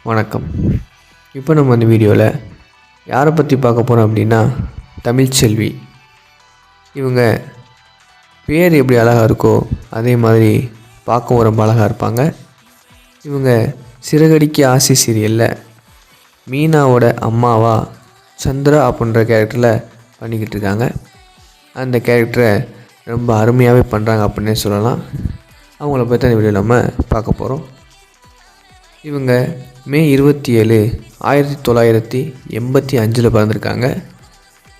வணக்கம். இப்போ நம்ம இந்த வீடியோவில் யாரை பற்றி பார்க்க போகிறோம் அப்படின்னா தமிழ்ச்செல்வி. இவங்க பேர் எப்படி அழகாக இருக்கோ அதே மாதிரி பார்க்கவும் ரொம்ப அழகாக இருப்பாங்க. இவங்க சிறகடிக்க ஆசை சீரியலில் மீனாவோட அம்மாவா சந்திரா அப்படின்ற கேரக்டரில் பண்ணிக்கிட்டு இருக்காங்க. அந்த கேரக்டரை ரொம்ப அருமையாகவே பண்ணுறாங்க அப்படின்னே சொல்லலாம். அவங்கள பற்றி அந்த வீடியோ நம்ம பார்க்க போகிறோம். இவங்க மே 27, 1985 பிறந்திருக்காங்க.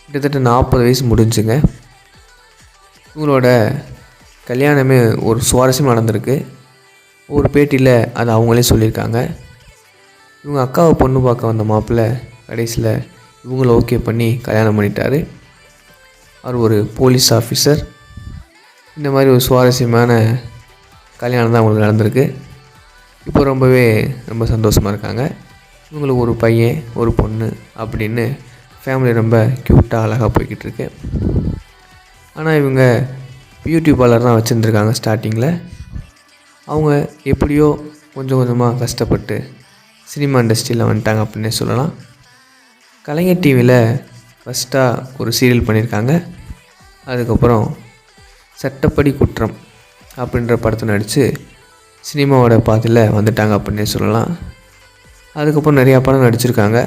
கிட்டத்தட்ட 40 வயசு முடிஞ்சுங்க. இவங்களோட கல்யாணமே ஒரு சுவாரஸ்யமாக நடந்திருக்கு. ஒரு பேட்டியில் அதை அவங்களே சொல்லியிருக்காங்க. இவங்க அக்காவை பொண்ணு பார்க்க வந்த மாப்பிள்ளை கடைசியில் இவங்கள ஓகே பண்ணி கல்யாணம் பண்ணிட்டாரு. அவர் ஒரு போலீஸ் ஆஃபீஸர். இந்த மாதிரி ஒரு சுவாரஸ்யமான கல்யாணம் தான் அவங்களுக்கு நடந்திருக்கு. இப்போ ரொம்ப சந்தோஷமாக இருக்காங்க. இவங்களுக்கு ஒரு பையன் ஒரு பொண்ணு அப்படின்னு ஃபேமிலி ரொம்ப க்யூட்டாக அழகாக போய்கிட்டு இருக்கு. ஆனால் இவங்க பியூட்டி பார்லர் தான் வச்சுருந்துருக்காங்க. ஸ்டார்டிங்கில் அவங்க எப்படியோ கொஞ்சம் கொஞ்சமாக கஷ்டப்பட்டு சினிமா இண்டஸ்ட்ரியில் வந்துட்டாங்க அப்படின்னே சொல்லலாம். கலைஞர் டிவியில் ஃபஸ்ட்டாக ஒரு சீரியல் பண்ணியிருக்காங்க. அதுக்கப்புறம் சட்டப்படி குற்றம் அப்படின்ற படத்தை நடித்து சினிமாவோட பாதையில் வந்துட்டாங்க அப்படின்னே சொல்லலாம். அதுக்கப்புறம் நிறையா படம் நடிச்சிருக்காங்க.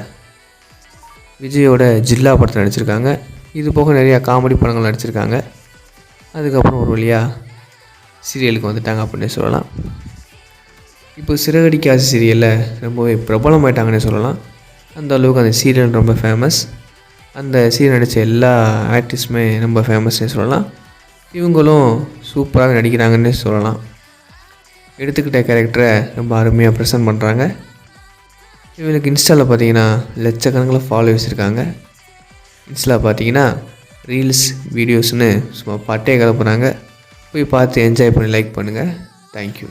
விஜயோட ஜில்லா படத்தில் நடிச்சிருக்காங்க. இது போக நிறையா காமெடி படங்கள் நடிச்சிருக்காங்க. அதுக்கப்புறம் ஒரு வழியாக சீரியலுக்கு வந்துட்டாங்க அப்படின்னே சொல்லலாம். இப்போ சிறகடிக்க ஆசை சீரியலில் ரொம்பவே பிரபலமாயிட்டாங்கன்னே சொல்லலாம். அந்த அளவுக்கு அந்த சீரியல் ரொம்ப ஃபேமஸ். அந்த சீரியல் நடித்த எல்லா ஆக்ட்ரஸுமே ரொம்ப ஃபேமஸ்னே சொல்லலாம். இவங்களும் சூப்பராக நடிக்கிறாங்கன்னே சொல்லலாம். எடுத்துக்கிட்ட கேரக்டரை ரொம்ப அருமையாக ப்ரெசென்ட் பண்ணுறாங்க. இவங்களுக்கு இன்ஸ்டாவில் பார்த்தீங்கன்னா லட்சக்கணக்கில் ஃபாலோவர்ஸ் இருக்காங்க. இன்ஸ்டாவில் பார்த்தீங்கன்னா ரீல்ஸ் வீடியோஸ்னு சும்மா பாட்டே கிளப்புறாங்க. போய் பார்த்து என்ஜாய் பண்ணி லைக் பண்ணுங்கள். தேங்க்யூ.